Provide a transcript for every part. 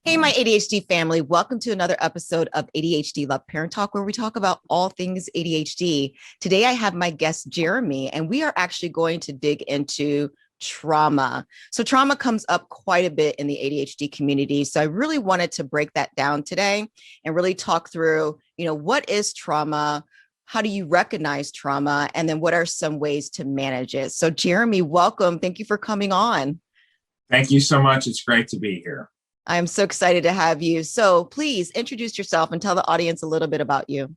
Hey, my ADHD family, welcome to another episode of ADHD Love Parent Talk, where we talk about all things ADHD. Today, I have my guest, Jeremy, and we are actually going to dig into trauma. So trauma comes up quite a bit in the ADHD community. So I really wanted to break that down today and really talk through, what is trauma? How do you recognize trauma? And then what are some ways to manage it? So Jeremy, welcome. Thank you for coming on. Thank you so much. It's great to be here. I'm so excited to have you. So please introduce yourself and tell the audience a little bit about you.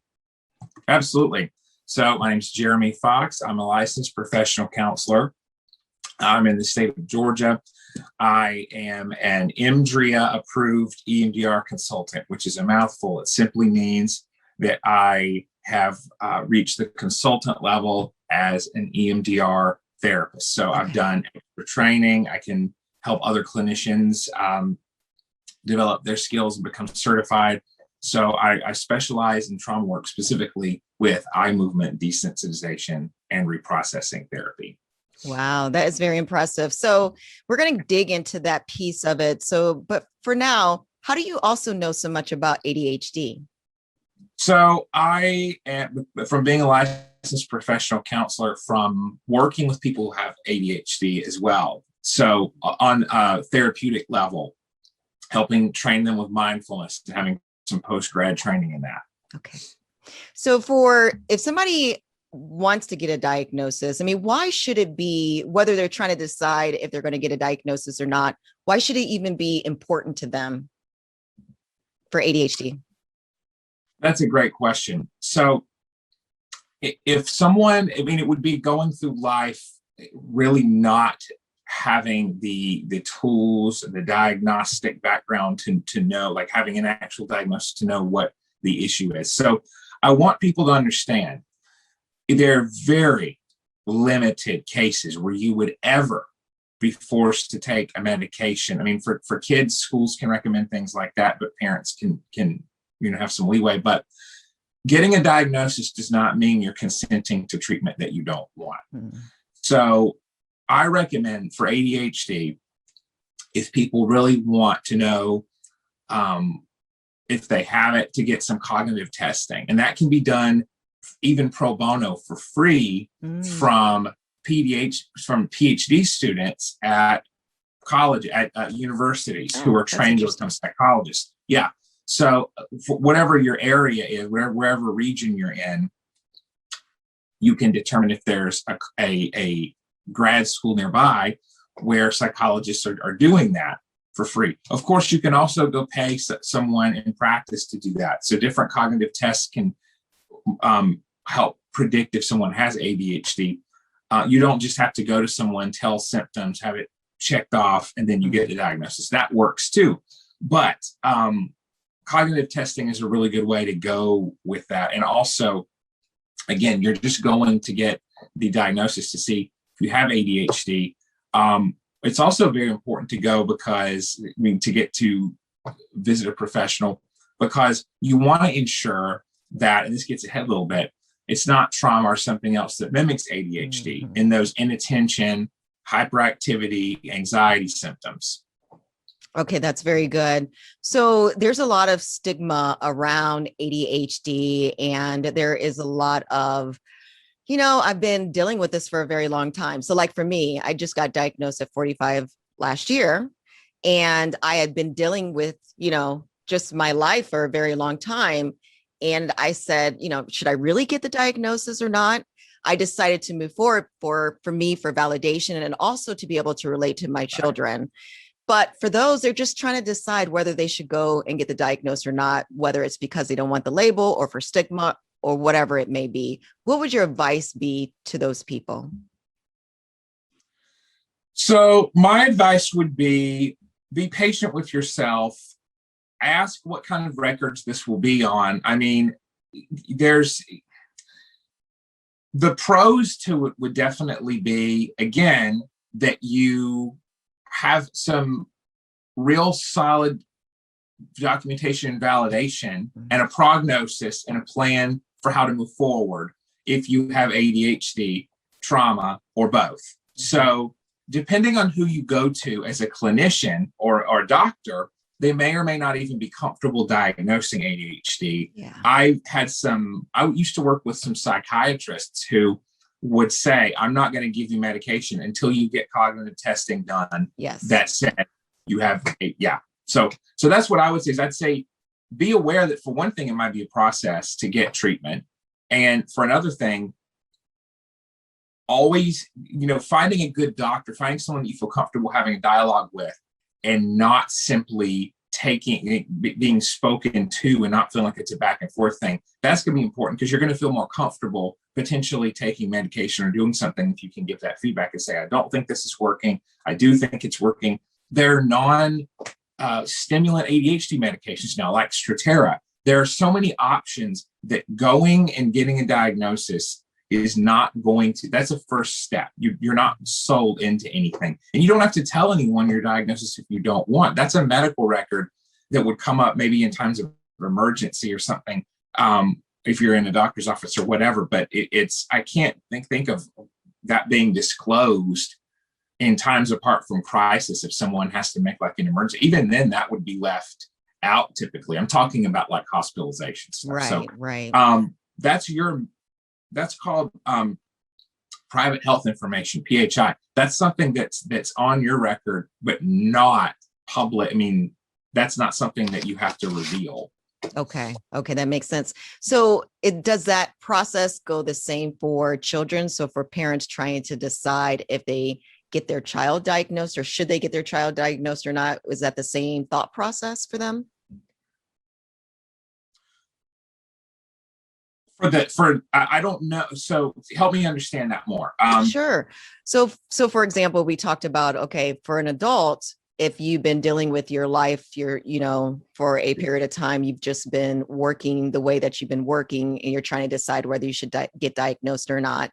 Absolutely. So my name is Jeremy Fox. I'm a licensed professional counselor. I'm in the state of Georgia. I am an EMDRIA-Approved EMDR Consultant, which is a mouthful. It simply means that I have reached the consultant level as an EMDR therapist. So I've done extra training. I can help other clinicians develop their skills and become certified. So I specialize in trauma work specifically with eye movement desensitization and reprocessing therapy. Wow, that is very impressive. So we're going to dig into that piece of it. But for now, how do you also know so much about ADHD? So I am, from being a licensed professional counselor, from working with people who have ADHD as well. So on a therapeutic level, helping train them with mindfulness and having some post-grad training in that. Okay. So if somebody wants to get a diagnosis, why should it be, whether they're trying to decide if they're going to get a diagnosis or not, why should it even be important to them for ADHD? That's a great question. So if someone, it would be going through life really not having the tools, the diagnostic background to know, like having an actual diagnosis to know what the issue is. So I want people to understand there are very limited cases where you would ever be forced to take a medication. For kids, schools can recommend things like that, but parents can have some leeway. But getting a diagnosis does not mean you're consenting to treatment that you don't want. So I recommend for ADHD, if people really want to know if they have it, to get some cognitive testing. And that can be done even pro bono for free from PhD students at college, at universities who are trained to become psychologists. Yeah. So for whatever your area is, wherever region you're in, you can determine if there's a grad school nearby where psychologists are doing that for free. Of course, you can also go pay someone in practice to do that. So different cognitive tests can help predict if someone has ADHD. You don't just have to go to someone, tell symptoms, have it checked off, and then you get the diagnosis. That works too. But cognitive testing is a really good way to go with that. And also, again, you're just going to get the diagnosis to see if you have ADHD. It's also very important to go to get to visit a professional, because you want to ensure that, and this gets ahead a little bit, it's not trauma or something else that mimics ADHD in those inattention, hyperactivity, anxiety symptoms. Okay, that's very good. So there's a lot of stigma around ADHD, and there is a lot of, I've been dealing with this for a very long time. So like for me, I just got diagnosed at 45 last year, and I had been dealing with, just my life for a very long time. And I said, should I really get the diagnosis or not? I decided to move forward for validation, and also to be able to relate to my children. But for those, they're just trying to decide whether they should go and get the diagnosis or not, whether it's because they don't want the label or for stigma or whatever it may be. What would your advice be to those people? So my advice would be patient with yourself. Ask what kind of records this will be on. There's the pros to it would definitely be, again, that you have some real solid documentation and validation and a prognosis and a plan for how to move forward if you have ADHD, trauma, or both. So depending on who you go to as a clinician or a doctor, they may or may not even be comfortable diagnosing ADHD. Yeah. I used to work with some psychiatrists who would say, I'm not going to give you medication until you get cognitive testing done. Yes. That said, you have, yeah. So that's what I would say is I'd say, be aware that for one thing, it might be a process to get treatment. And for another thing, always, finding a good doctor, finding someone that you feel comfortable having a dialogue with, and not simply being spoken to and not feeling like it's a back and forth thing. That's going to be important because you're going to feel more comfortable potentially taking medication or doing something if you can give that feedback and say, I don't think this is working. I do think it's working. There are non-stimulant ADHD medications now, like Strattera. There are so many options that going and getting a diagnosis is not going to, that's a first step. You're not sold into anything. And you don't have to tell anyone your diagnosis if you don't want. That's a medical record that would come up maybe in times of emergency or something, if you're in a doctor's office or whatever. But I can't think of that being disclosed in times apart from crisis if someone has to make like an emergency. Even then, that would be left out typically. I'm talking about like hospitalizations. Right, so, right. That's called private health information, PHI. That's something that's on your record, but not public. I mean, that's not something that you have to reveal. Okay, that makes sense. So does that process go the same for children? So for parents trying to decide if they get their child diagnosed or should they get their child diagnosed or not, is that the same thought process for them? I don't know. So help me understand that more. Sure. So for example, we talked about, okay, for an adult, if you've been dealing with your life, for a period of time, you've just been working the way that you've been working and you're trying to decide whether you should get diagnosed or not.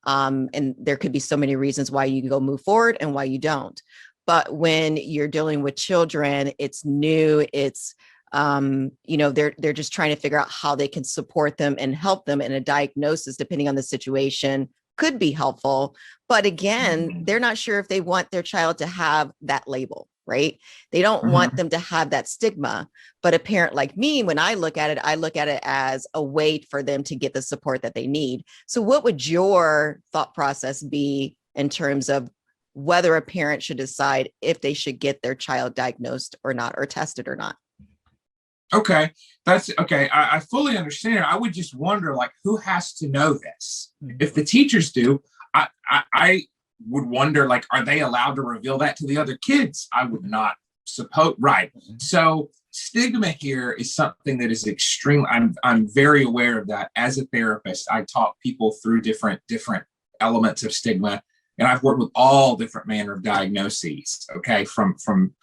And there could be so many reasons why you go move forward and why you don't. But when you're dealing with children, it's new, it's they're just trying to figure out how they can support them and help them, and a diagnosis, depending on the situation, could be helpful. But again, they're not sure if they want their child to have that label, right? They don't want them to have that stigma. But a parent like me, when I look at it as a way for them to get the support that they need. So what would your thought process be in terms of whether a parent should decide if they should get their child diagnosed or not, or tested or not? Okay, that's okay. I fully understand. I would just wonder, like, who has to know this? If the teachers do, I would wonder, like, are they allowed to reveal that to the other kids? I would not suppose. Right. So stigma here is something that is extreme. I'm very aware of that. As a therapist, I talk people through different elements of stigma, and I've worked with all different manner of diagnoses. Okay, from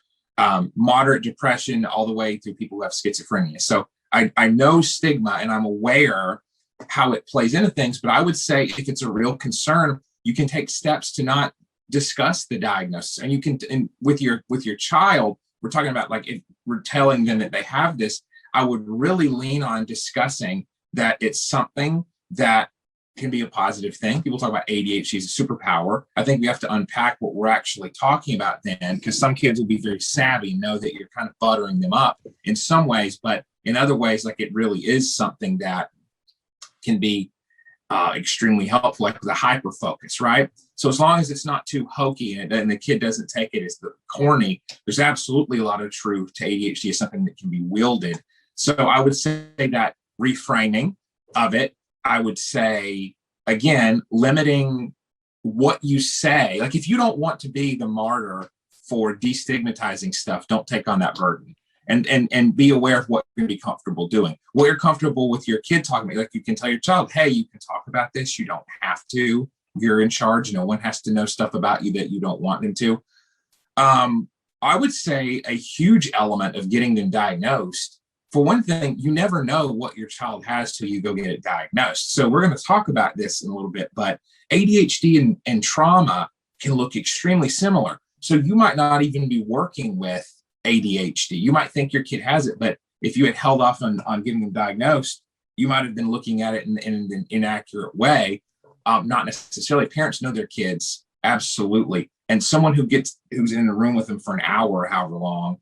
moderate depression all the way to people who have schizophrenia. So I know stigma and I'm aware how it plays into things, but I would say if it's a real concern, you can take steps to not discuss the diagnosis. And you can, and with your child, we're talking about, like, if we're telling them that they have this, I would really lean on discussing that it's something that can be a positive thing. People talk about ADHD as a superpower. I think we have to unpack what we're actually talking about then, because some kids will be very savvy, know that you're kind of buttering them up in some ways, but in other ways, like, it really is something that can be extremely helpful, like the hyper focus, right? So as long as it's not too hokey and the kid doesn't take it as the corny, there's absolutely a lot of truth to ADHD as something that can be wielded. So I would say that reframing of it, I would say, again, limiting what you say. Like, if you don't want to be the martyr for destigmatizing stuff, don't take on that burden. And be aware of what you're going to be comfortable doing. What you're comfortable with your kid talking about. Like, you can tell your child, hey, you can talk about this. You don't have to. You're in charge. No one has to know stuff about you that you don't want them to. I would say a huge element of getting them diagnosed, for one thing, you never know what your child has till you go get it diagnosed. So we're going to talk about this in a little bit, but ADHD and trauma can look extremely similar. So you might not even be working with ADHD. You might think your kid has it, but if you had held off on getting them diagnosed, you might have been looking at it in an inaccurate way. Not necessarily. Parents know their kids, absolutely. And someone who's in the room with them for an hour or however long,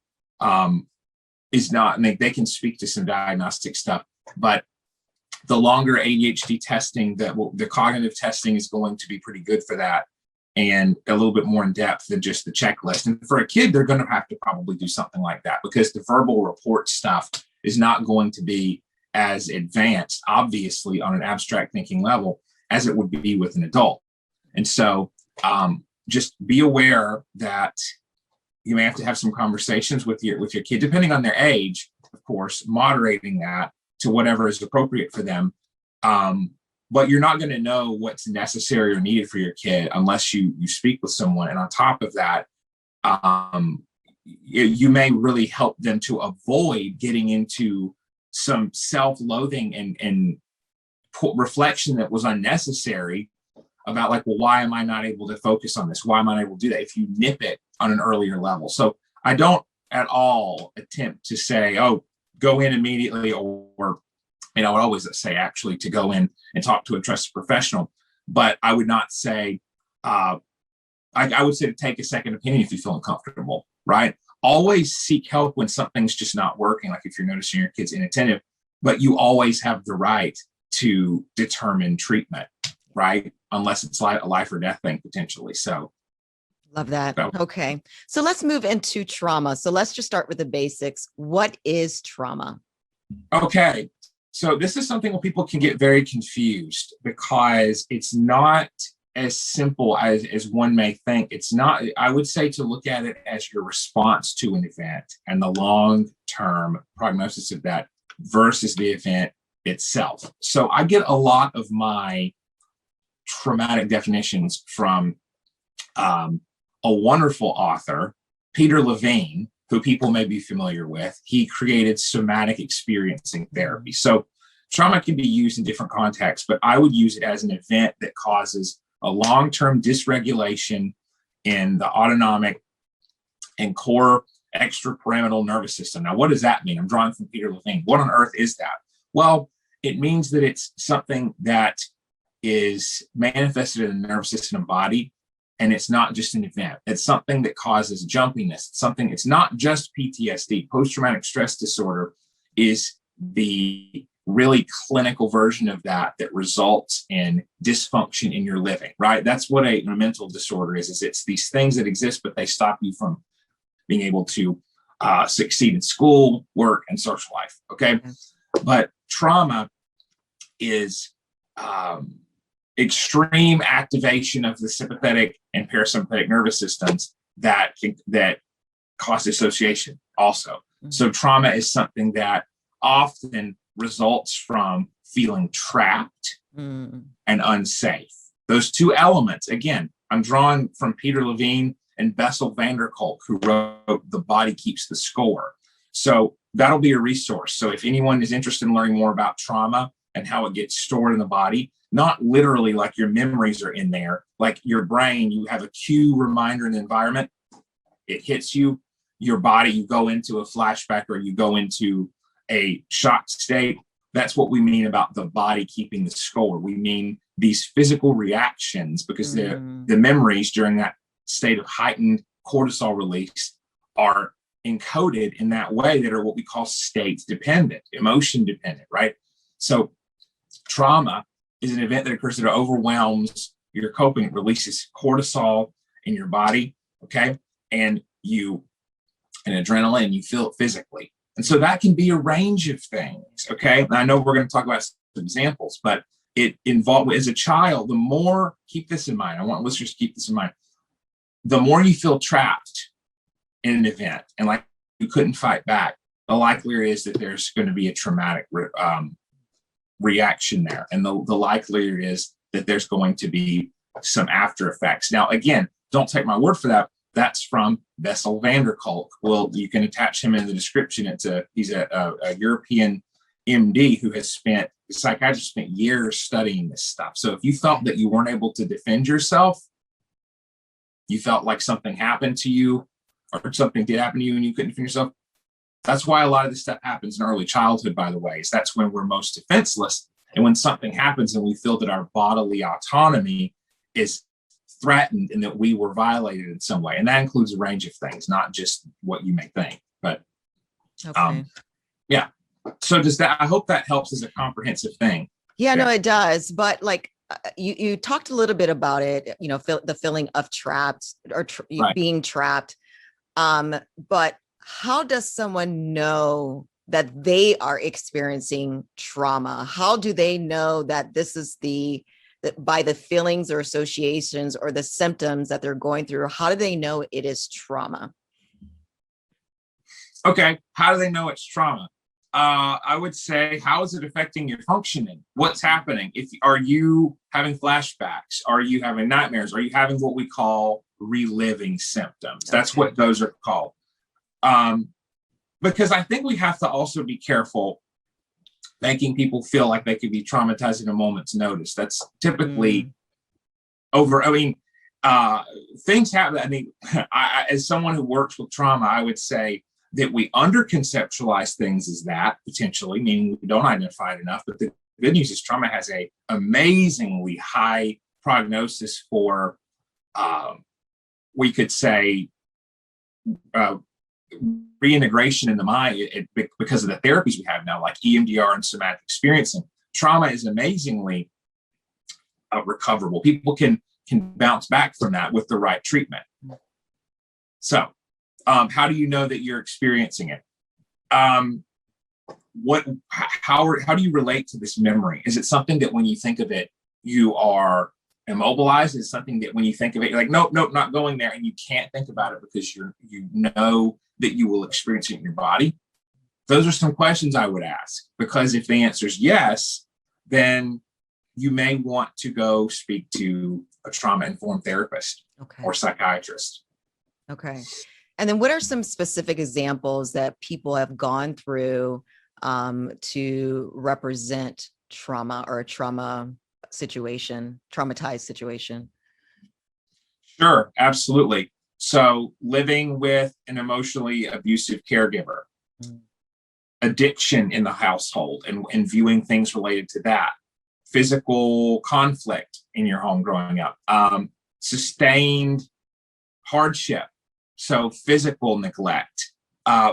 is not, and they can speak to some diagnostic stuff, but the longer ADHD testing, the cognitive testing is going to be pretty good for that, and a little bit more in depth than just the checklist. And for a kid, they're going to have to probably do something like that, because the verbal report stuff is not going to be as advanced, obviously, on an abstract thinking level as it would be with an adult. And so just be aware that you may have to have some conversations with your kid, depending on their age, of course, moderating that to whatever is appropriate for them. But you're not going to know what's necessary or needed for your kid unless you speak with someone. And on top of that, you may really help them to avoid getting into some self-loathing and reflection that was unnecessary about, like, well, why am I not able to focus on this? Why am I not able to do that? If you nip it on an earlier level. So I don't at all attempt to say, oh, go in immediately, or I would always say actually to go in and talk to a trusted professional. But I would not say, I would say to take a second opinion if you feel uncomfortable, right? Always seek help when something's just not working, like if you're noticing your kid's inattentive, but you always have the right to determine treatment, right? Unless it's like a life or death thing potentially. So love that. Okay. So let's move into trauma. So let's just start with the basics. What is trauma? Okay. So this is something where people can get very confused, because it's not as simple as one may think. It's not, I would say, to look at it as your response to an event and the long-term prognosis of that versus the event itself. So I get a lot of my traumatic definitions from a wonderful author, Peter Levine, who people may be familiar with. He created somatic experiencing therapy. So trauma can be used in different contexts, but I would use it as an event that causes a long-term dysregulation in the autonomic and core extrapyramidal nervous system. Now, what does that mean? I'm drawing from Peter Levine. What on earth is that? Well, it means that it's something that is manifested in the nervous system and body, and it's not just an event. It's something that causes jumpiness. It's not just PTSD. Post-traumatic stress disorder is the really clinical version of that results in dysfunction in your living, right? That's what a mental disorder is it's these things that exist, but they stop you from being able to succeed in school, work, and social life, okay? Mm-hmm. But trauma is extreme activation of the sympathetic and parasympathetic nervous systems that cause dissociation also. Mm-hmm. So trauma is something that often results from feeling trapped and unsafe. Those two elements, again, I'm drawing from Peter Levine and Bessel van der Kolk, who wrote The Body Keeps the Score. So that'll be a resource. So if anyone is interested in learning more about trauma and how it gets stored in the body, not literally like your memories are in there, like your brain, you have a cue reminder in the environment, it hits you, your body, you go into a flashback or you go into a shock state. That's what we mean about the body keeping the score. We mean these physical reactions, because the memories during that state of heightened cortisol release are encoded in that way, that are what we call state dependent, emotion dependent, right? So trauma is an event that occurs that overwhelms your coping. It releases cortisol in your body, okay? And adrenaline, you feel it physically. And so that can be a range of things, okay? And I know we're going to talk about some examples, but it involved, as a child, the more, keep this in mind, I want listeners to keep this in mind, the more you feel trapped in an event and like you couldn't fight back, the likelier is that there's going to be a traumatic reaction there. And the likelier is that there's going to be some after effects. Now, again, don't take my word for that. That's from Bessel van der Kolk. Well, you can attach him in the description. He's a European MD who has spent years studying this stuff. So if you felt that you weren't able to defend yourself, you felt like something happened to you or something did happen to you and you couldn't defend yourself, that's why a lot of this stuff happens in early childhood, by the way. That's when we're most defenseless. And when something happens and we feel that our bodily autonomy is threatened and that we were violated in some way. And that includes a range of things, not just what you may think. But Okay. Yeah. So I hope that helps as a comprehensive thing. Yeah, no, it does. But like you talked a little bit about it, the feeling of trapped or Right. being trapped. But how does someone know that they are experiencing trauma? How do they know that this is by the feelings or associations or the symptoms that they're going through? How do they know it is trauma? Okay. How do they know it's trauma? I would say, how is it affecting your functioning? What's happening? Are you having flashbacks? Are you having nightmares? Are you having what we call reliving symptoms? That's what those are called. Because I think we have to also be careful making people feel like they could be traumatized in a moment's notice. That's typically things happen. I mean, as someone who works with trauma, I would say that we under-conceptualize things as that, potentially, meaning we don't identify it enough. But the good news is trauma has a amazingly high prognosis for, we could say, reintegration in the mind because of the therapies we have now, like EMDR and somatic experiencing. Trauma is amazingly recoverable. People can bounce back from that with the right treatment. So, how do you know that you're experiencing it? How do you relate to this memory? Is it something that when you think of it, you are immobilized? Is it something that when you think of it, you're like, nope, not going there, and you can't think about it because you know that you will experience it in your body? Those are some questions I would ask, because if the answer is yes, then you may want to go speak to a trauma-informed therapist or psychiatrist. Okay. And then what are some specific examples that people have gone through to represent trauma or a trauma situation, traumatized situation? Sure, absolutely. So living with an emotionally abusive caregiver, addiction in the household and viewing things related to that, physical conflict in your home growing up, sustained hardship, so physical neglect,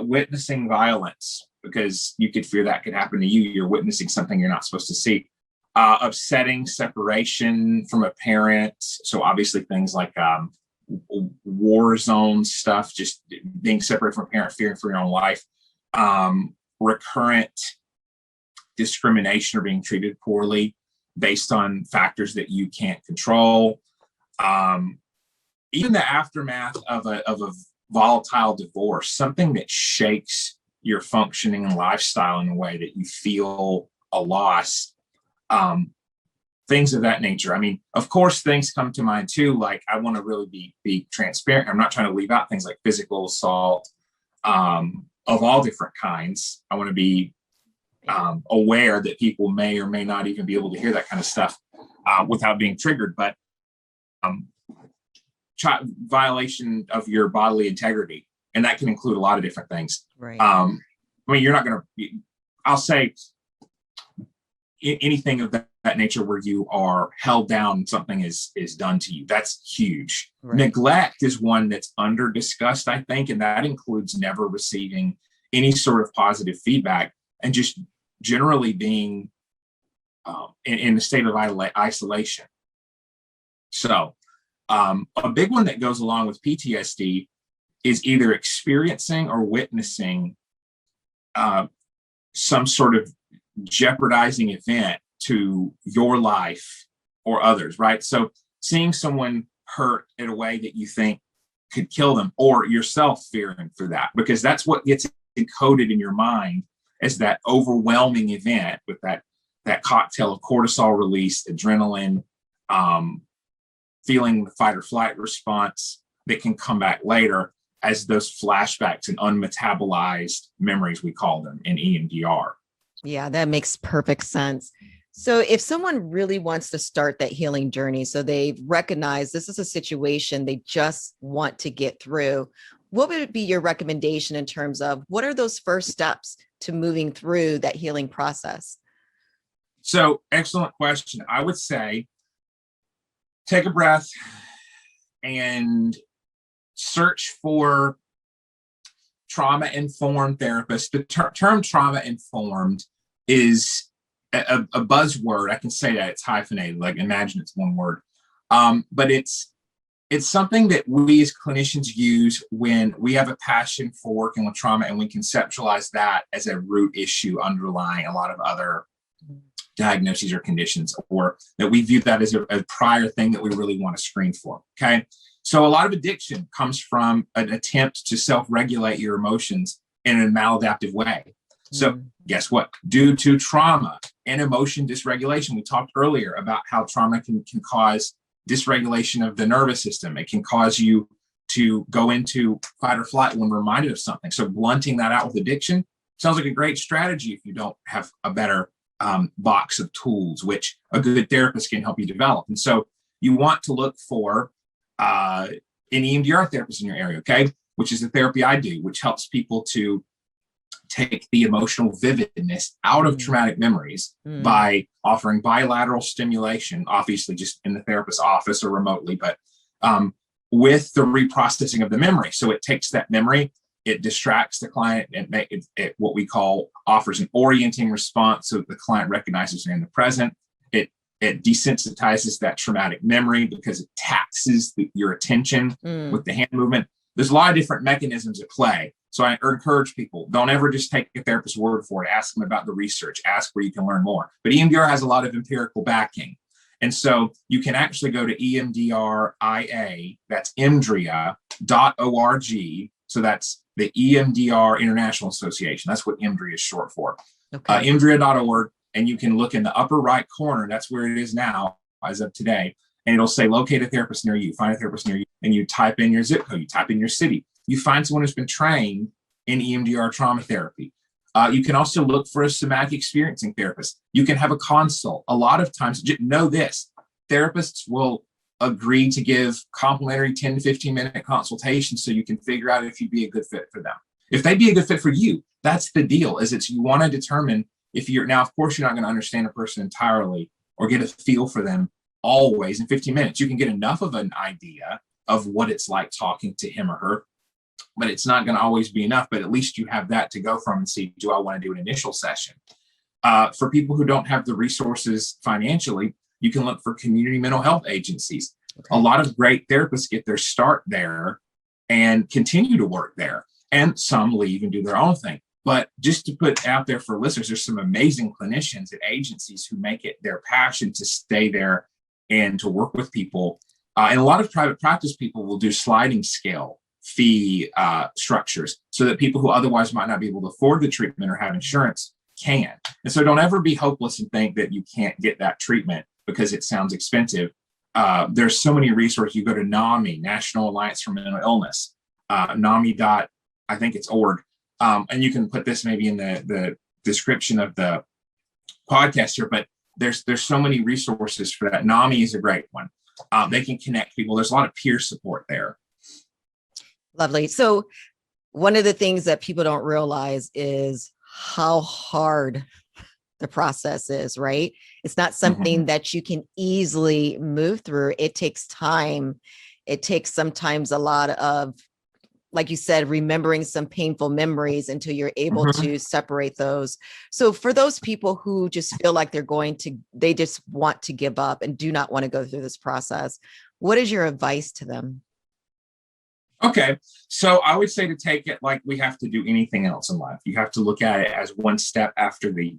witnessing violence, because you could fear that could happen to you. You're witnessing something you're not supposed to see. Upsetting separation from a parent. So obviously things like war zone stuff, just being separated from a parent, fearing for your own life, recurrent discrimination or being treated poorly based on factors that you can't control. Even the aftermath of a volatile divorce, something that shakes your functioning and lifestyle in a way that you feel a loss, things of that nature. I mean, of course, things come to mind too. Like, I want to really be transparent. I'm not trying to leave out things like physical assault of all different kinds. I want to be aware that people may or may not even be able to hear that kind of stuff without being triggered. But violation of your bodily integrity, and that can include a lot of different things. Right. I mean, you're not going to, I'll say anything of that nature where you are held down and something is done to you. That's huge. Right. Neglect is one that's under discussed, I think, and that includes never receiving any sort of positive feedback and just generally being in a state of isolation. So a big one that goes along with PTSD is either experiencing or witnessing some sort of jeopardizing event to your life or others, right? So seeing someone hurt in a way that you think could kill them, or yourself fearing for that, because that's what gets encoded in your mind as that overwhelming event with that cocktail of cortisol release, adrenaline, feeling the fight or flight response that can come back later as those flashbacks and unmetabolized memories, we call them in EMDR. Yeah, that makes perfect sense. So if someone really wants to start that healing journey, so they've recognized this is a situation they just want to get through, what would be your recommendation in terms of what are those first steps to moving through that healing process? So, excellent question. I would say take a breath and search for trauma-informed therapist. The term trauma-informed is a buzzword. I can say that it's hyphenated, like imagine it's one word. But it's something that we as clinicians use when we have a passion for working with trauma and we conceptualize that as a root issue underlying a lot of other diagnoses or conditions, or that we view that as a prior thing that we really want to screen for. Okay. So a lot of addiction comes from an attempt to self-regulate your emotions in a maladaptive way. So guess what? Due to trauma and emotion dysregulation, we talked earlier about how trauma can cause dysregulation of the nervous system. It can cause you to go into fight or flight when reminded of something. So blunting that out with addiction sounds like a great strategy if you don't have a better box of tools, which a good therapist can help you develop. And so you want to look for an EMDR therapist in your area, okay? Which is the therapy I do, which helps people to take the emotional vividness out of traumatic memories by offering bilateral stimulation, obviously just in the therapist's office or remotely, but with the reprocessing of the memory. So it takes that memory, it distracts the client, and it what we call offers an orienting response so that the client recognizes they're in the present. It desensitizes that traumatic memory because it taxes your attention with the hand movement. There's a lot of different mechanisms at play. So I encourage people, don't ever just take a therapist's word for it. Ask them about the research. Ask where you can learn more. But EMDR has a lot of empirical backing. And so you can actually go to EMDRIA, that's EMDRIA.org. So that's the EMDR International Association. That's what EMDRIA is short for. Okay. EMDRIA.org. And you can look in the upper right corner. That's where it is now as of today. And it'll say, locate a therapist near you, find a therapist near you. And you type in your zip code, you type in your city. You find someone who's been trained in EMDR trauma therapy. You can also look for a somatic experiencing therapist. You can have a consult. A lot of times, know this, therapists will agree to give complimentary 10 to 15 minute consultations so you can figure out if you'd be a good fit for them. If they'd be a good fit for you, that's the deal, is it's you want to determine if you're, now, of course, you're not going to understand a person entirely or get a feel for them always in 15 minutes. You can get enough of an idea of what it's like talking to him or her, but it's not going to always be enough. But at least you have that to go from and see, do I want to do an initial session? For people who don't have the resources financially, you can look for community mental health agencies. Okay. A lot of great therapists get their start there and continue to work there. And some leave and do their own thing. But just to put out there for listeners, there's some amazing clinicians at agencies who make it their passion to stay there and to work with people. And a lot of private practice people will do sliding scale fee structures so that people who otherwise might not be able to afford the treatment or have insurance can. And so don't ever be hopeless and think that you can't get that treatment because it sounds expensive. There's so many resources. You go to NAMI, National Alliance for Mental Illness, NAMI. I think it's org. And you can put this maybe in the description of the podcast here, but there's so many resources for that. NAMI is a great one. They can connect people. There's a lot of peer support there. Lovely. So one of the things that people don't realize is how hard the process is, right? It's not something that you can easily move through. It takes time. It takes sometimes a lot of, like you said, remembering some painful memories until you're able to separate those. So for those people who just feel like they just want to give up and do not want to go through this process, what is your advice to them? Okay. So I would say to take it like we have to do anything else in life. You have to look at it as one step after the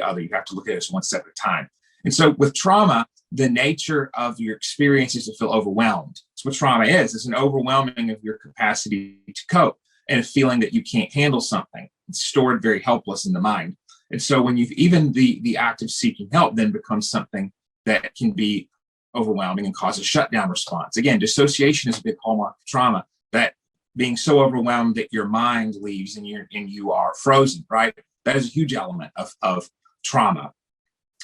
other. You have to look at it as one step at a time. And so with trauma, the nature of your experience is to feel overwhelmed. That's what trauma is. It's an overwhelming of your capacity to cope and a feeling that you can't handle something. It's stored very helpless in the mind. And so when you've even the act of seeking help then becomes something that can be overwhelming and cause a shutdown response. Again, dissociation is a big hallmark of trauma, that being so overwhelmed that your mind leaves and you are frozen, right? That is a huge element of trauma.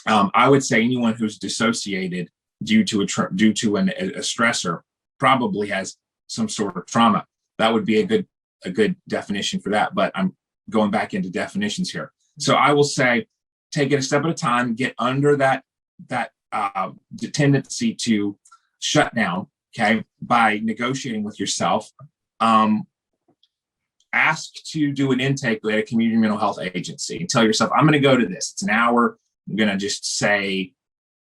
I would say anyone who's dissociated due to a stressor probably has some sort of trauma. That would be a good definition for that. But I'm going back into definitions here. So I will say, take it a step at a time. Get under that tendency to shut down. Okay, by negotiating with yourself. ask to do an intake at a community mental health agency and tell yourself, I'm going to go to this. It's an hour. I'm going to just say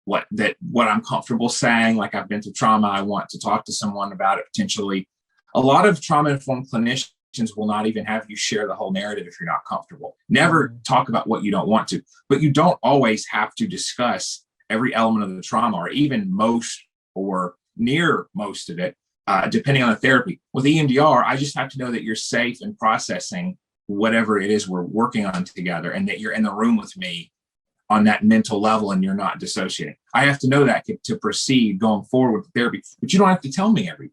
what I'm comfortable saying. Like, I've been through trauma. I want to talk to someone about it potentially. A lot of trauma-informed clinicians will not even have you share the whole narrative if you're not comfortable. Never talk about what you don't want to, but you don't always have to discuss every element of the trauma, or even most or near most of it, depending on the therapy. With EMDR, I just have to know that you're safe in processing whatever it is we're working on together, and that you're in the room with me on that mental level and you're not dissociating. I have to know that to proceed going forward with the therapy, but you don't have to tell me everything.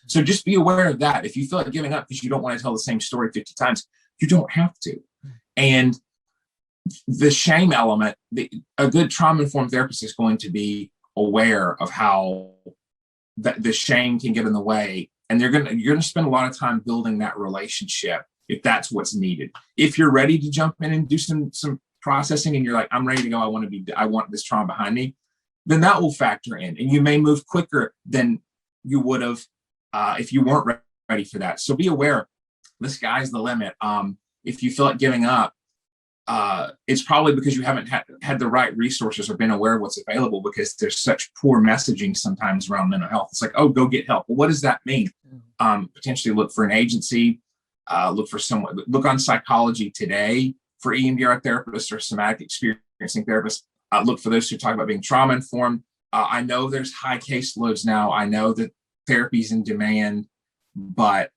So just be aware of that. If you feel like giving up because you don't want to tell the same story 50 times, you don't have to. And the shame element, a good trauma-informed therapist is going to be aware of how the shame can get in the way. And you're going to spend a lot of time building that relationship if that's what's needed. If you're ready to jump in and do some processing and you're like, I'm ready to go, I want this trauma behind me, then that will factor in. And you may move quicker than you would have if you weren't ready for that. So be aware, the sky's the limit. If you feel like giving up, it's probably because you haven't had the right resources or been aware of what's available, because there's such poor messaging sometimes around mental health. It's like, oh, go get help. Well, what does that mean? Potentially look for an agency, look on Psychology Today for EMDR therapists or somatic experiencing therapists. Look for those who talk about being trauma informed. I know there's high caseloads now. I know that therapy's in demand, but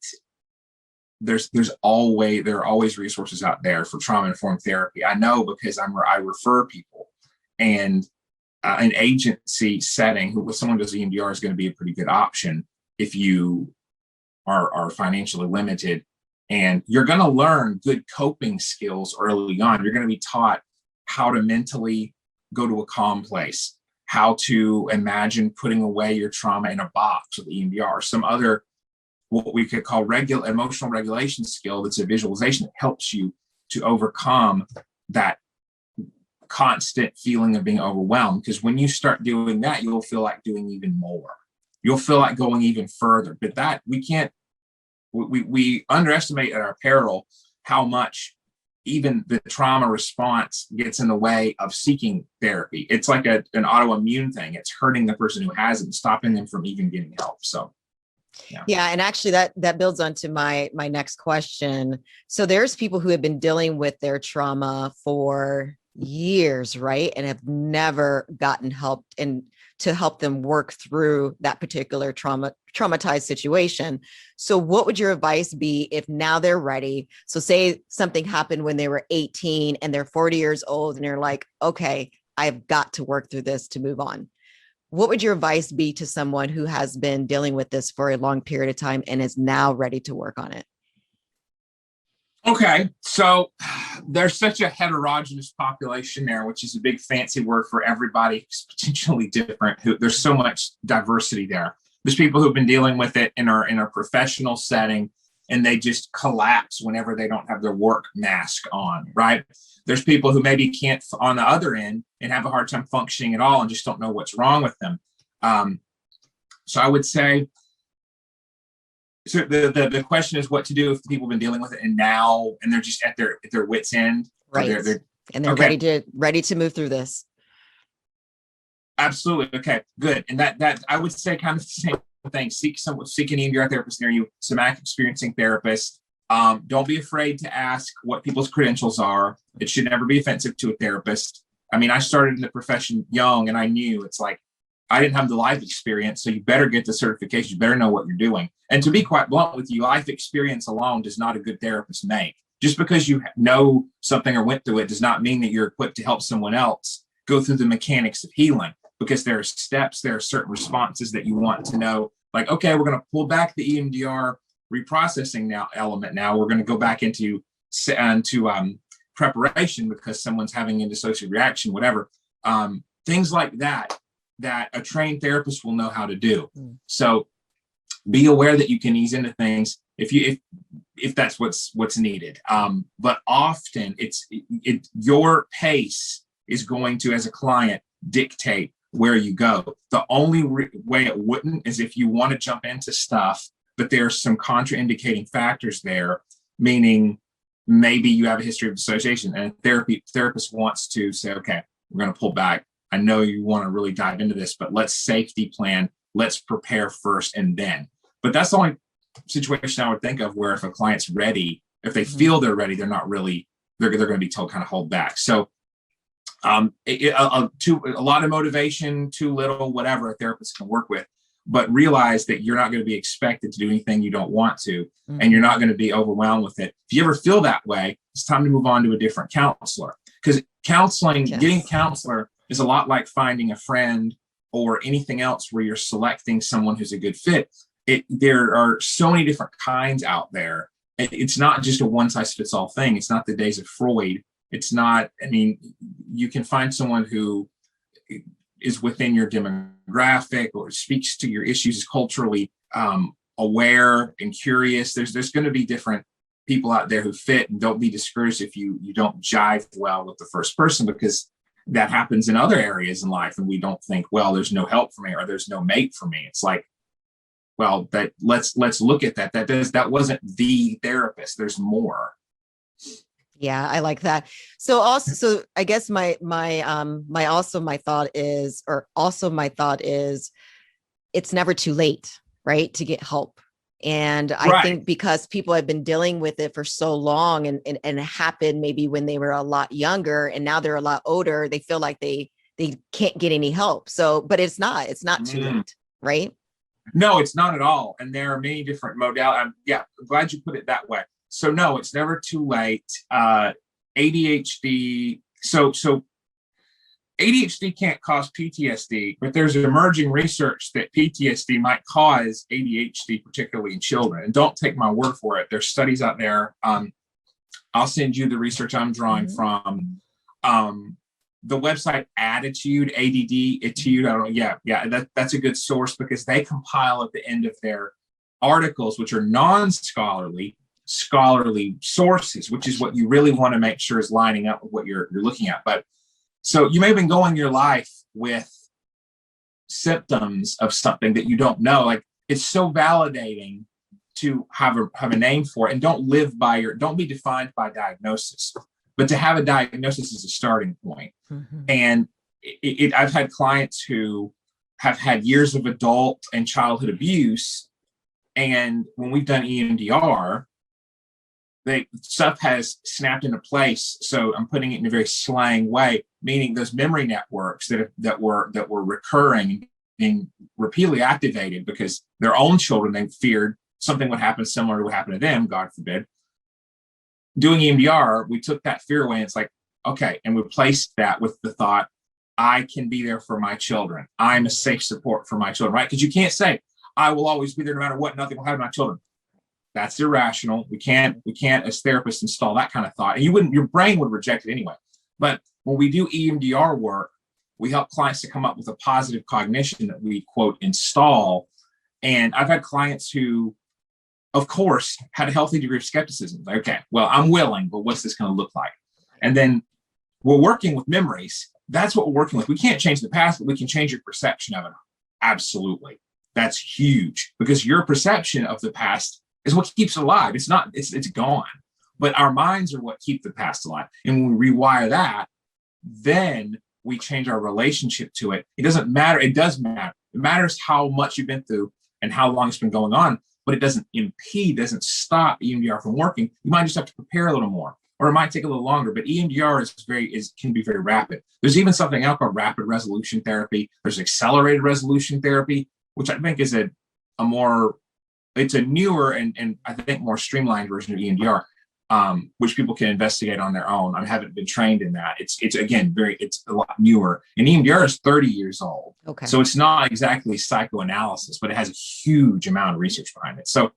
there are always resources out there for trauma-informed therapy. I know because I refer people, and an agency setting with someone who does EMDR is going to be a pretty good option if you are financially limited. And you're going to learn good coping skills early on. You're going to be taught how to mentally go to a calm place, how to imagine putting away your trauma in a box with EMDR, some other what we could call emotional regulation skill that's a visualization that helps you to overcome that constant feeling of being overwhelmed. Because when you start doing that, you'll feel like doing even more. You'll feel like going even further. But that we underestimate at our peril how much even the trauma response gets in the way of seeking therapy. It's like an autoimmune thing. It's hurting the person who has it and stopping them from even getting help. So yeah. And actually that builds onto my next question. So there's people who have been dealing with their trauma for years, right? And have never gotten help to help them work through that particular traumatized situation. So what would your advice be if now they're ready? So say something happened when they were 18 and they're 40 years old and they're like, okay, I've got to work through this to move on. What would your advice be to someone who has been dealing with this for a long period of time and is now ready to work on it? Okay, so there's such a heterogeneous population there, which is a big fancy word for everybody who's potentially different. There's so much diversity there. There's people who've been dealing with it in a professional setting, and they just collapse whenever they don't have their work mask on, right? There's people who maybe can't on the other end and have a hard time functioning at all and just don't know what's wrong with them. So I would say, so the question is what to do if people have been dealing with it and they're just at their wits end, right? And they're okay. ready to move through this. Absolutely. Okay, good. And that I would say kind of the same thing. Seek an EMDR therapist near you, somatic experiencing therapist. Don't be afraid to ask what people's credentials are. It should never be offensive to a therapist. I mean, I started in the profession young, and I knew it's like I didn't have the life experience, so you better get the certification. You better know what you're doing. And to be quite blunt with you, life experience alone does not a good therapist make. Just because you know something or went through it does not mean that you're equipped to help someone else go through the mechanics of healing, because there are steps, there are certain responses that you want to know. Like, okay, we're going to pull back the EMDR reprocessing element. Now we're going to go back into preparation because someone's having a dissociative reaction, whatever. Things like that a trained therapist will know how to do. So be aware that you can ease into things if that's what's needed. But often your pace is going to, as a client, dictate where you go. The only way it wouldn't is if you want to jump into stuff, but there's some contraindicating factors there. meaning maybe you have a history of dissociation and therapist wants to say, okay, we're going to pull back. I know you want to really dive into this, but let's safety plan. Let's prepare first and then. But that's the only situation I would think of where if a client's ready, if they feel they're ready, they're not really, they're going to be told kind of hold back. So a lot of motivation, too little, whatever a therapist can work with, but realize that you're not going to be expected to do anything you don't want to, and you're not going to be overwhelmed with it. If you ever feel that way, it's time to move on to a different counselor, because counseling, getting a counselor is a lot like finding a friend or anything else where you're selecting someone who's a good fit. There are so many different kinds out there. It's not just a one size fits all thing. It's not the days of Freud. It's not, I mean, you can find someone who is within your demographic or speaks to your issues, is culturally aware and curious. There's going to be different people out there who fit, and don't be discouraged if you don't jive well with the first person, because that happens in other areas in life. And we don't think, well, there's no help for me or there's no mate for me. It's like, well, that let's look at that. That wasn't the therapist. There's more. Yeah, I like that. So also, I guess my thought is it's never too late, right, to get help. And I think because people have been dealing with it for so long, and it happened maybe when they were a lot younger, and now they're a lot older, they feel like they can't get any help. So, but it's not too late, right? No, it's not at all. And there are many different modalities. I'm glad you put it that way. So no, it's never too late. ADHD. So ADHD can't cause PTSD, but there's emerging research that PTSD might cause ADHD, particularly in children. And don't take my word for it. There's studies out there. I'll send you the research I'm drawing from. The website Attitude, Attitude. I don't know. That's a good source, because they compile at the end of their articles, which are non-scholarly, scholarly sources, which is what you really want to make sure is lining up with what you're looking at. But so you may have been going your life with symptoms of something that you don't know. Like, it's so validating to have a name for it, and don't be defined by diagnosis, but to have a diagnosis is a starting point. And I've had clients who have had years of adult and childhood abuse, and when we've done EMDR, stuff has snapped into place. So I'm putting it in a very slang way, meaning those memory networks that were recurring, being repeatedly activated because their own children, they feared something would happen similar to what happened to them, God forbid. Doing EMDR, we took that fear away, and it's like, okay, and we replaced that with the thought, I can be there for my children. I'm a safe support for my children, right? Because you can't say, I will always be there no matter what, nothing will happen to my children. That's irrational. We can't as therapists install that kind of thought. And your brain would reject it anyway. But when we do EMDR work, we help clients to come up with a positive cognition that we, quote, install. And I've had clients who, of course, had a healthy degree of skepticism. Like, okay, well, I'm willing, but what's this going to look like? And then we're working with memories. That's what we're working with. We can't change the past, but we can change your perception of it. Absolutely. That's huge, because your perception of the past is what keeps it alive. It's gone. But our minds are what keep the past alive. And when we rewire that, then we change our relationship to it. It doesn't matter. It does matter. It matters how much you've been through and how long it's been going on, but it doesn't doesn't stop EMDR from working. You might just have to prepare a little more, or it might take a little longer, but EMDR can be very rapid. There's even something else called rapid resolution therapy. There's accelerated resolution therapy, which I think is it's a newer and I think more streamlined version of EMDR, which people can investigate on their own. I haven't been trained in that. It's again, it's a lot newer. And EMDR is 30 years old. Okay. So it's not exactly psychoanalysis, but it has a huge amount of research behind it. So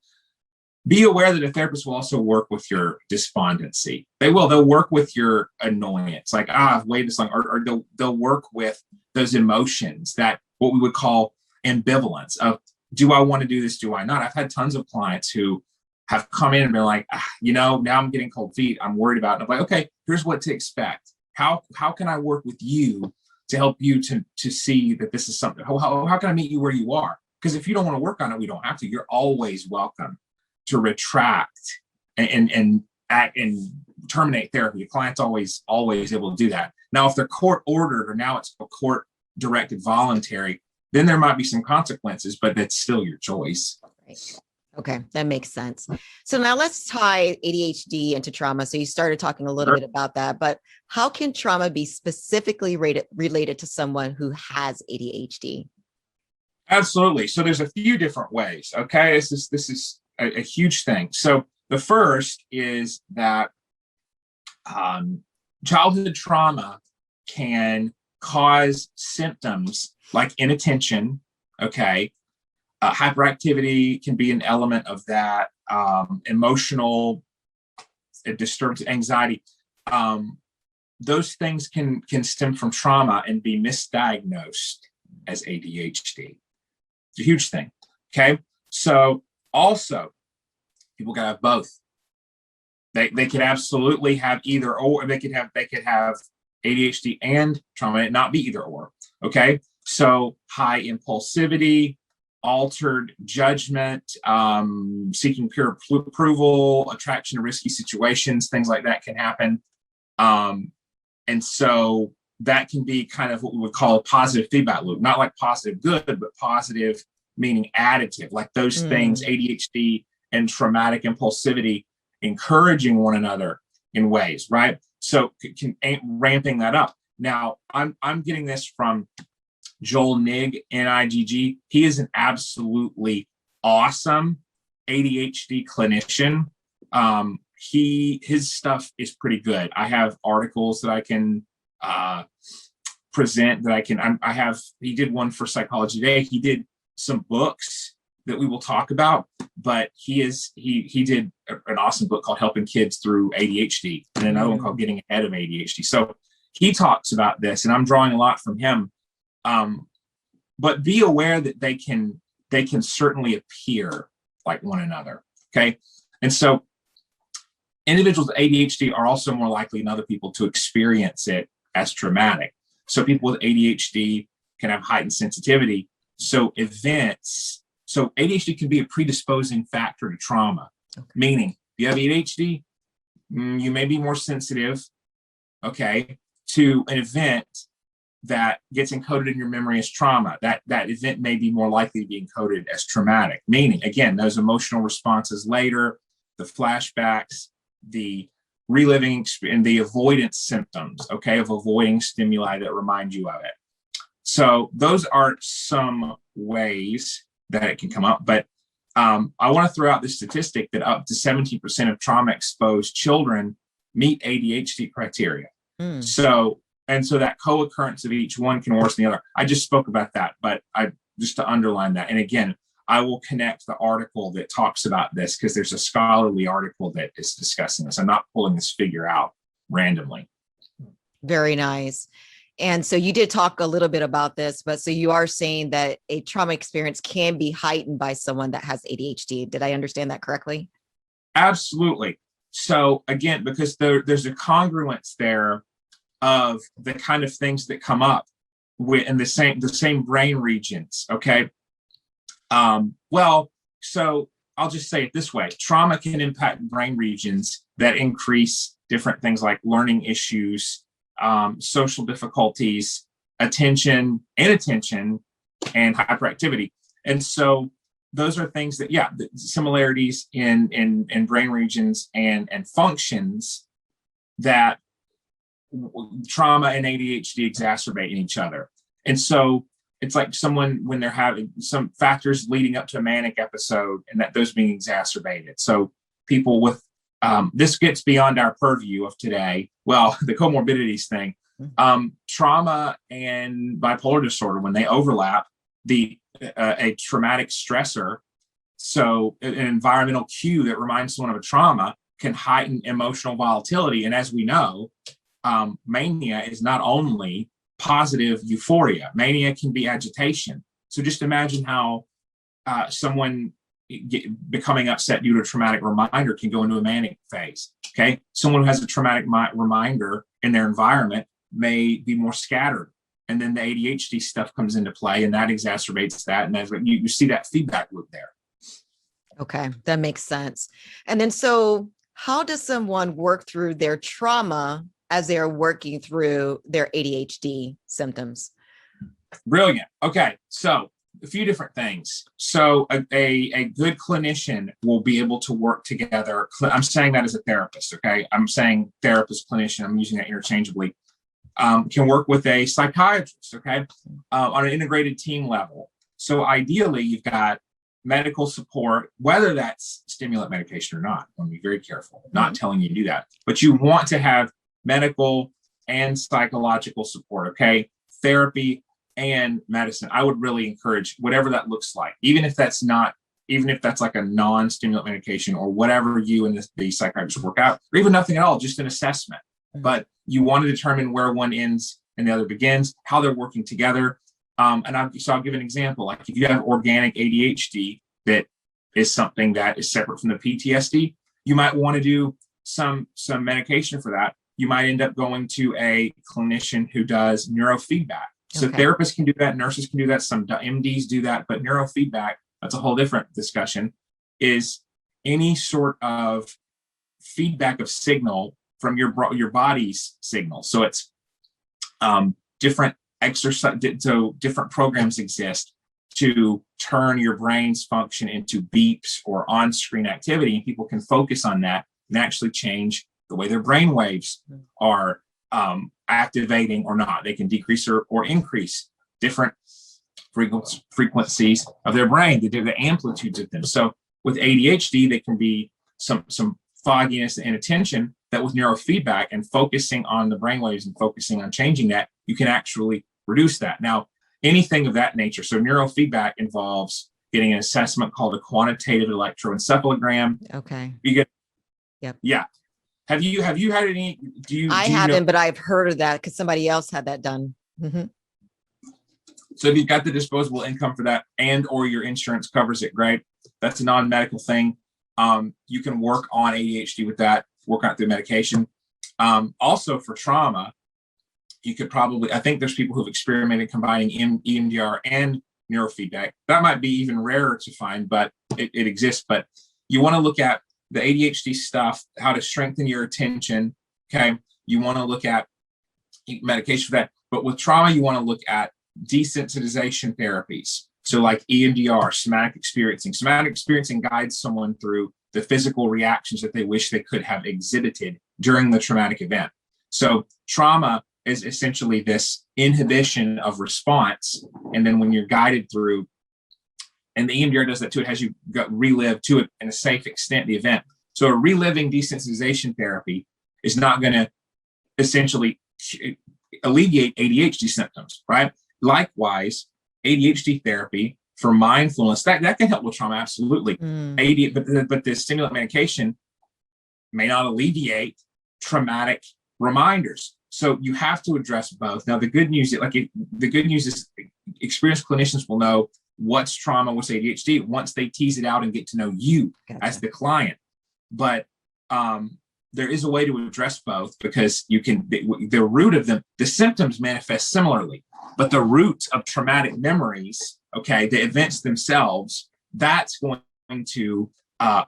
be aware that a therapist will also work with your despondency. They'll work with your annoyance, like, I've waited this long, or they'll work with those emotions, that what we would call ambivalence of, do I want to do this? Do I not? I've had tons of clients who have come in and been like, now I'm getting cold feet. I'm worried about it. And I'm like, okay, here's what to expect. How can I work with you to help you to see that this is something? How can I meet you where you are? Because if you don't want to work on it, we don't have to. You're always welcome to retract and act and terminate therapy. The client's always able to do that. Now, if they're court ordered or now it's a court directed voluntary, then there might be some consequences, but that's still your choice. Right. Okay, that makes sense. So now let's tie ADHD into trauma. So you started talking a little bit about that, but how can trauma be specifically related to someone who has ADHD? Absolutely. So there's a few different ways. Okay, this is a huge thing. So the first is that childhood trauma can cause symptoms like inattention. Okay. Hyperactivity can be an element of that. Emotional disturbance, anxiety. Those things can stem from trauma and be misdiagnosed as ADHD. It's a huge thing. Okay. So also, people can have both. They could absolutely have either or. They could have ADHD and trauma, and not be either or. Okay. So high impulsivity, altered judgment, seeking peer approval, attraction to risky situations, things like that can happen. And so that can be kind of what we would call a positive feedback loop, not like positive good, but positive meaning additive, like those things, ADHD and traumatic impulsivity, encouraging one another in ways, right? So ramping that up. Now, I'm getting this from Joel Nigg, NIGG. He is an absolutely awesome ADHD clinician. His stuff is pretty good. I have articles that I can present that he did one for Psychology Today. He did some books that we will talk about, but he did an awesome book called Helping Kids Through ADHD and another one called Getting Ahead of ADHD. So he talks about this, and I'm drawing a lot from him. But be aware that they can certainly appear like one another. Okay. And so individuals with ADHD are also more likely than other people to experience it as traumatic. So people with ADHD can have heightened sensitivity. So ADHD can be a predisposing factor to trauma, meaning if you have ADHD, you may be more sensitive, okay, to an event that gets encoded in your memory as trauma. That event may be more likely to be encoded as traumatic, meaning, again, those emotional responses later, the flashbacks, the reliving and the avoidance symptoms, okay, of avoiding stimuli that remind you of it. So those are some ways that it can come up. But I want to throw out the statistic that up to 17% of trauma-exposed children meet ADHD criteria. So that co-occurrence of each one can worsen the other. I just spoke about that, but just to underline that. And again, I will connect the article that talks about this because there's a scholarly article that is discussing this. I'm not pulling this figure out randomly. Very nice. And so you did talk a little bit about this, but so you are saying that a trauma experience can be heightened by someone that has ADHD. Did I understand that correctly? Absolutely. So again, because there's a congruence there of the kind of things that come up in the same brain regions. Okay. So I'll just say it this way. Trauma can impact brain regions that increase different things like learning issues, social difficulties, attention, inattention, and hyperactivity. And so those are things that, the similarities in brain regions and functions that trauma and ADHD exacerbate in each other. And so it's like someone, when they're having some factors leading up to a manic episode and that those being exacerbated. So people with, this gets beyond our purview of today. Well, the comorbidities thing, trauma and bipolar disorder, when they overlap, a traumatic stressor, so an environmental cue that reminds someone of a trauma can heighten emotional volatility. And as we know, mania is not only positive euphoria. Mania can be agitation. So just imagine how someone becoming upset due to a traumatic reminder can go into a manic phase. Okay. Someone who has a traumatic reminder in their environment may be more scattered. And then the ADHD stuff comes into play and that exacerbates that. And that's what you see that feedback loop there. Okay. That makes sense. And then, so how does someone work through their trauma as they're working through their ADHD symptoms? Brilliant. Okay, so a few different things. So a good clinician will be able to work together. I'm saying that as a therapist, okay? I'm saying therapist, clinician, I'm using that interchangeably. Can work with a psychiatrist, okay, on an integrated team level. So ideally, you've got medical support, whether that's stimulant medication or not. I want to be very careful, not telling you to do that. But you want to have medical and psychological support, okay? Therapy and medicine. I would really encourage whatever that looks like, even if that's like a non-stimulant medication or whatever you and the psychiatrist work out, or even nothing at all, just an assessment. But you want to determine where one ends and the other begins, how they're working together. So I'll give an example. Like if you have organic ADHD that is something that is separate from the PTSD, you might want to do some medication for that. You might end up going to a clinician who does neurofeedback. So therapists can do that, nurses can do that, some MDs do that, but neurofeedback, that's a whole different discussion, is any sort of feedback of signal from your body's signal. So it's different exercise. So different programs exist to turn your brain's function into beeps or on-screen activity, and people can focus on that and actually change the way their brain waves are activating or not. They can decrease or increase different frequencies of their brain, the amplitudes of them. So with ADHD, they can be some fogginess and inattention that with neurofeedback and focusing on the brainwaves and focusing on changing that, you can actually reduce that. Now, anything of that nature. So neurofeedback involves getting an assessment called a quantitative electroencephalogram. Okay. You get, yep. Yeah. Have you had any? I haven't, but I've heard of that because somebody else had that done. Mm-hmm. So if you've got the disposable income for that and or your insurance covers it, great. That's a non-medical thing. You can work on ADHD with that, work on it through medication. Also for trauma, you could probably, I think there's people who've experimented combining EMDR and neurofeedback. That might be even rarer to find, but it exists. But you want to look at the ADHD stuff, how to strengthen your attention. Okay. You want to look at medication for that. But with trauma, you want to look at desensitization therapies. So like EMDR, somatic experiencing. Somatic experiencing guides someone through the physical reactions that they wish they could have exhibited during the traumatic event. So trauma is essentially this inhibition of response. And then when you're guided through, and the EMDR does that too, it has you relive to it in a safe extent the event. So a reliving desensitization therapy is not going to essentially alleviate ADHD symptoms, right? Likewise, ADHD therapy for mindfulness, that can help with trauma, absolutely. But the stimulant medication may not alleviate traumatic reminders. So you have to address both. Now, the good news is experienced clinicians will know what's trauma, what's ADHD once they tease it out and get to know you as the client. But there is a way to address both because you can, the root of them, the symptoms manifest similarly, but the root of traumatic memories, okay, the events themselves, that's going to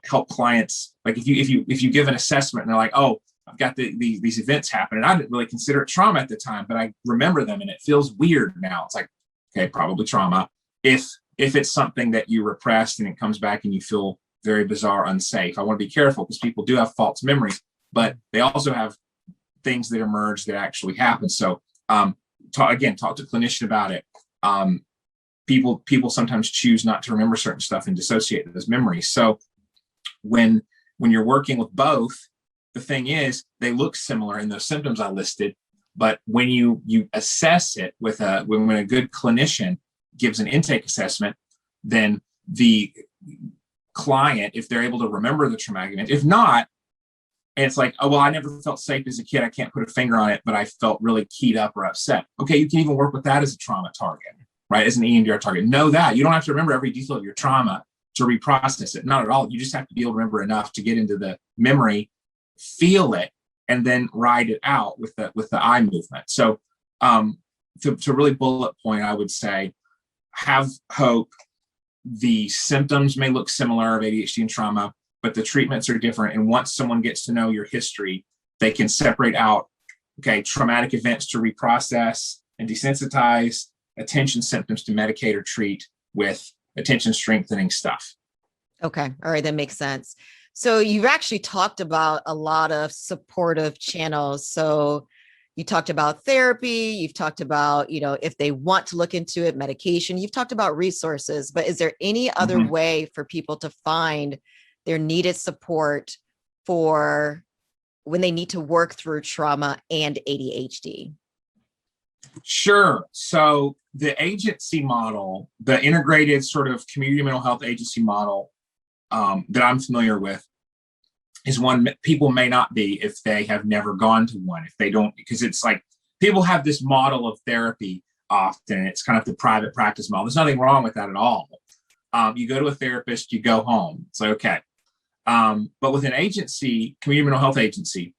help clients. Like if you give an assessment and they're like, oh, I've got these events happen and I didn't really consider it trauma at the time, but I remember them and it feels weird now. It's like, okay, probably trauma. If it's something that you repressed and it comes back and you feel very bizarre, unsafe, I want to be careful because people do have false memories, but they also have things that emerge that actually happen. So talk to a clinician about it. People sometimes choose not to remember certain stuff and dissociate those memories. So when you're working with both, the thing is they look similar in those symptoms I listed, but when you assess it when a good clinician gives an intake assessment, then the client, if they're able to remember the traumatic event, if not, and it's like, oh, well, I never felt safe as a kid. I can't put a finger on it, but I felt really keyed up or upset. Okay, you can even work with that as a trauma target, right? As an EMDR target. Know that. You don't have to remember every detail of your trauma to reprocess it. Not at all. You just have to be able to remember enough to get into the memory, feel it, and then ride it out with the eye movement. So to really bullet point, I would say, have hope. The symptoms may look similar of ADHD and trauma. but the treatments are different. And once someone gets to know your history, they can separate out, okay, traumatic events to reprocess and desensitize, attention symptoms to medicate or treat with attention strengthening stuff. Okay. All right. That makes sense. So you've actually talked about a lot of supportive channels. So you talked about therapy, you've talked about, if they want to look into it, medication, you've talked about resources, but is there any other way for people to find their needed support for when they need to work through trauma and ADHD? Sure. So the agency model, the integrated sort of community mental health agency model that I'm familiar with, is one people may not be if they have never gone to one, if they don't, because it's like people have this model of therapy often. It's kind of the private practice model. There's nothing wrong with that at all. You go to a therapist, you go home. It's like, okay. But with an agency, community mental health agency,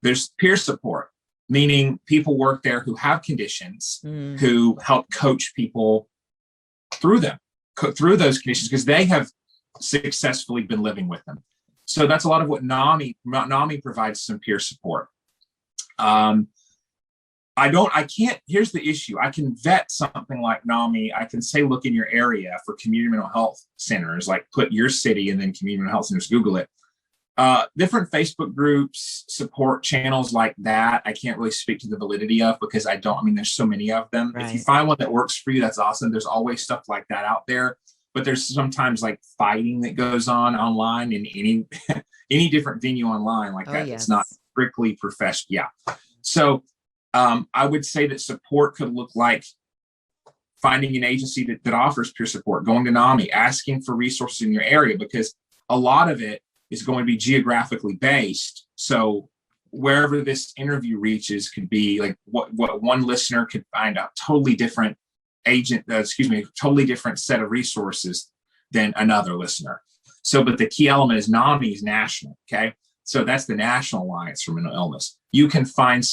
there's peer support, meaning people work there who have conditions, who help coach people through them, through those conditions, because they have successfully been living with them. So that's a lot of what NAMI provides, some peer support. Here's the issue. I can vet something like NAMI. I can say, look in your area for community mental health centers, like put your city and then community mental health centers, Google it. Different Facebook groups, support channels like that, I can't really speak to the validity of, because there's so many of them. Right. If you find one that works for you, that's awesome. There's always stuff like that out there. But there's sometimes like fighting that goes on online in any different venue online like that. Yes. It's not strictly professional. Yeah. So I would say that support could look like finding an agency that offers peer support, going to NAMI, asking for resources in your area, because a lot of it is going to be geographically based. So wherever this interview reaches could be like what one listener could find a totally different totally different set of resources than another listener. So, but the key element is NAMI is national. Okay. So that's the National Alliance for Mental Illness. You can find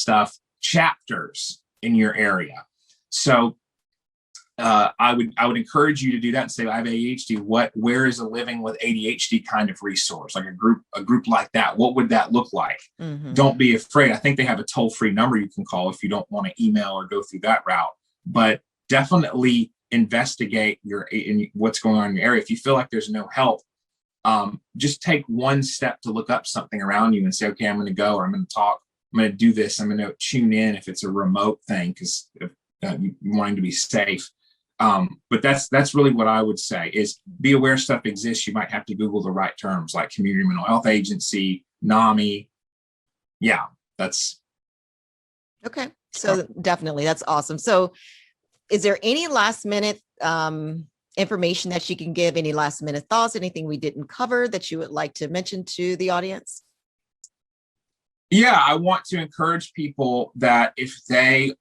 chapters in your area. So I would encourage you to do that and say, I have ADHD. Where is a living with ADHD kind of resource, like a group like that? What would that look like? Don't be afraid. I think they have a toll-free number you can call if you don't want to email or go through that route, but definitely investigate what's going on in your area. If you feel like there's no help, just take one step to look up something around you and say, okay, I'm going to go, or I'm going to talk, I'm going to do this, I'm going to tune in if it's a remote thing, because you're wanting to be safe. But that's really what I would say is be aware stuff exists. You might have to Google the right terms like community mental health agency, NAMI. Yeah, that's. Okay. So definitely that's awesome. So is there any last minute information that you can give, any last minute thoughts, anything we didn't cover that you would like to mention to the audience? Yeah, I want to encourage people that if they're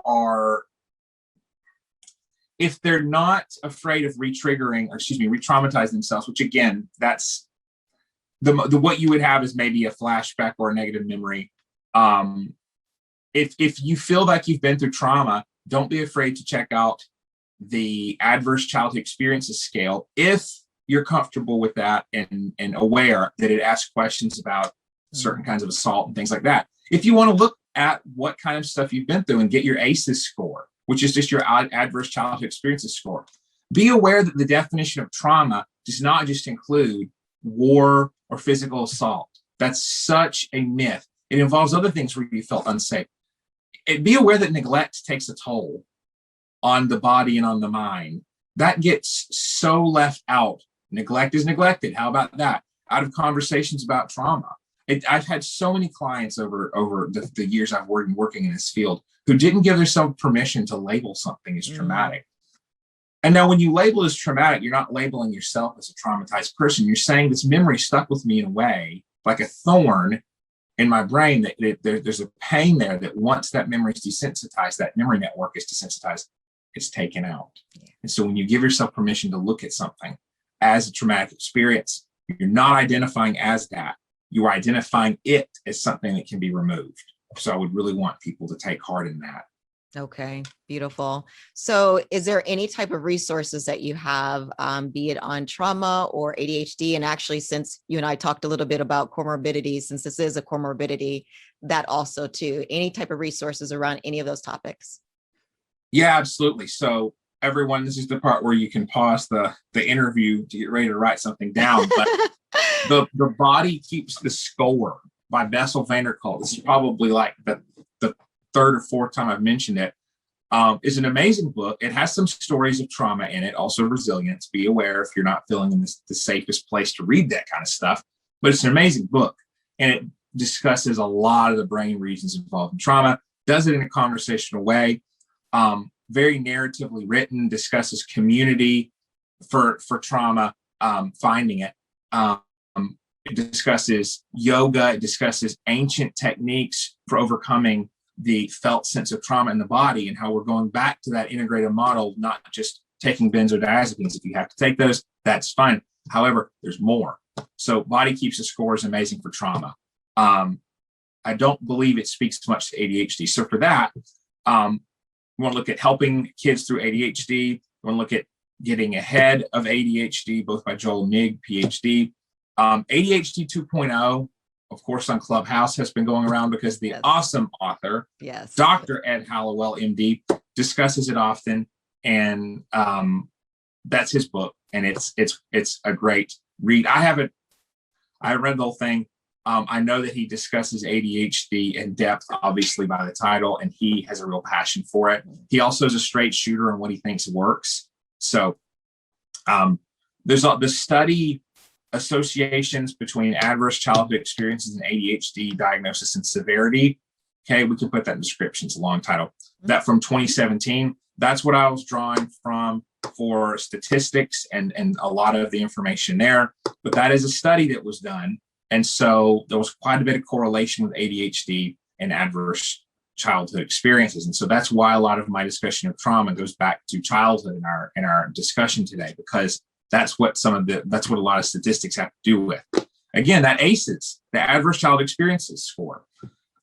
not afraid of re-traumatizing themselves, which again, that's the what you would have is maybe a flashback or a negative memory. If you feel like you've been through trauma, don't be afraid to check out the Adverse Childhood Experiences Scale if you're comfortable with that and aware that it asks questions about certain kinds of assault and things like that. If you want to look at what kind of stuff you've been through and get your ACEs score, which is just your Adverse Childhood Experiences score, be aware that the definition of trauma does not just include war or physical assault. That's such a myth. It involves other things where you felt unsafe. Be aware that neglect takes a toll on the body and on the mind. That gets so left out. Neglect is neglected. How about that? Out of conversations about trauma. I've had so many clients over the years I've working in this field who didn't give themselves permission to label something as traumatic. And now when you label it as traumatic, you're not labeling yourself as a traumatized person. You're saying this memory stuck with me in a way, like a thorn in my brain, that there's a pain there that once that memory is desensitized, that memory network is desensitized, it's taken out. Yeah. And so when you give yourself permission to look at something as a traumatic experience, you're not identifying as that. You are identifying it as something that can be removed. So I would really want people to take heart in that. Okay, beautiful. So is there any type of resources that you have, be it on trauma or ADHD? And actually, since you and I talked a little bit about comorbidity, since this is a comorbidity, that also too, any type of resources around any of those topics? Yeah, absolutely. So everyone, this is the part where you can pause the interview to get ready to write something down. But the Body Keeps the Score by Bessel van der Kolk. This is probably like the third or fourth time I've mentioned it. Is an amazing book. It has some stories of trauma in it, also resilience. Be aware if you're not feeling in the safest place to read that kind of stuff. But it's an amazing book, and it discusses a lot of the brain regions involved in trauma. Does it in a conversational way. Very narratively written. Discusses community for trauma, finding it. It discusses yoga. It discusses ancient techniques for overcoming the felt sense of trauma in the body and how we're going back to that integrated model, not just taking benzodiazepines. If you have to take those, that's fine. However, there's more. So Body Keeps the Score is amazing for trauma. I don't believe it speaks much to ADHD. So for that, we want to look at helping kids through ADHD. We want to look at Getting Ahead of ADHD, both by Joel Nigg, PhD. ADHD 2.0, of course, on Clubhouse has been going around because the awesome author, Dr. Ed Hallowell, MD, discusses it often, and that's his book, and it's a great read. I read the whole thing. I know that he discusses ADHD in depth, obviously by the title, and he has a real passion for it. He also is a straight shooter on what he thinks works. So there's the study associations between adverse childhood experiences and ADHD diagnosis and severity. Okay, we can put that in description. It's a long title. That from 2017. That's what I was drawing from for statistics and a lot of the information there. But that is a study that was done. And so there was quite a bit of correlation with ADHD and adverse childhood experiences. And so that's why a lot of my discussion of trauma goes back to childhood in our discussion today, because that's what a lot of statistics have to do with. Again, that ACEs, the adverse child experiences score.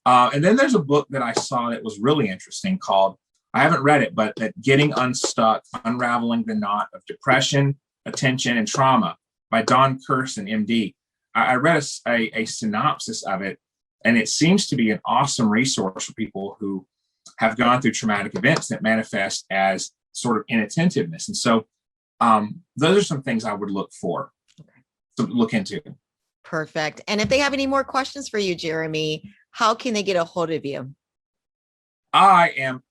And then there's a book that I saw that was really interesting called, I haven't read it, but Getting Unstuck, Unraveling the Knot of Depression, Attention, and Trauma by Don Kirsten, MD. I read a synopsis of it, and it seems to be an awesome resource for people who have gone through traumatic events that manifest as sort of inattentiveness. And so those are some things I would look into. Perfect. And if they have any more questions for you, Jeremy, how can they get a hold of you? I'm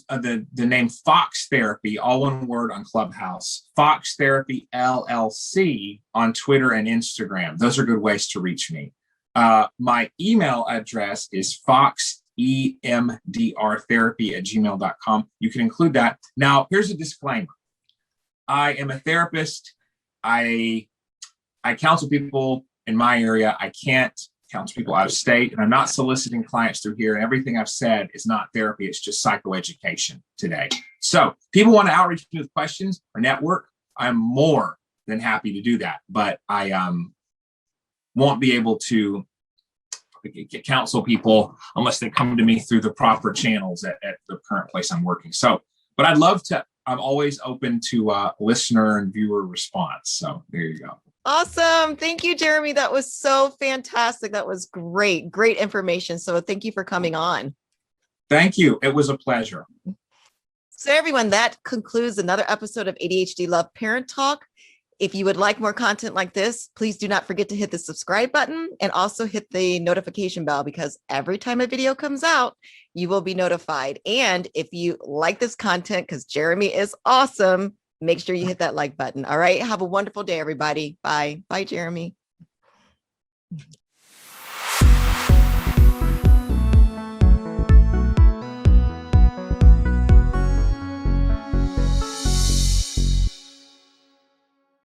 the name Fox Therapy, all one word, on Clubhouse. Fox Therapy LLC on Twitter and Instagram. Those are good ways to reach me. My email address is foxemdrtherapy@gmail.com. You can include that. Now, here's a disclaimer. I am a therapist. I counsel people in my area. I can't counsel people out of state, and I'm not soliciting clients through here. And everything I've said is not therapy. It's just psychoeducation today. So people want to outreach me with questions or network. I'm more than happy to do that, but I won't be able to counsel people unless they come to me through the proper channels at the current place I'm working. So, but I'd love to. I'm always open to listener and viewer response. So there you go. Awesome. Thank you, Jeremy. That was so fantastic. That was great. Great information. So thank you for coming on. Thank you. It was a pleasure. So everyone, that concludes another episode of ADHD Love Parent Talk. If you would like more content like this, please do not forget to hit the subscribe button and also hit the notification bell, because every time a video comes out, you will be notified. And if you like this content, because Jeremy is awesome, make sure you hit that like button. All right. Have a wonderful day, everybody. Bye. Bye, Jeremy.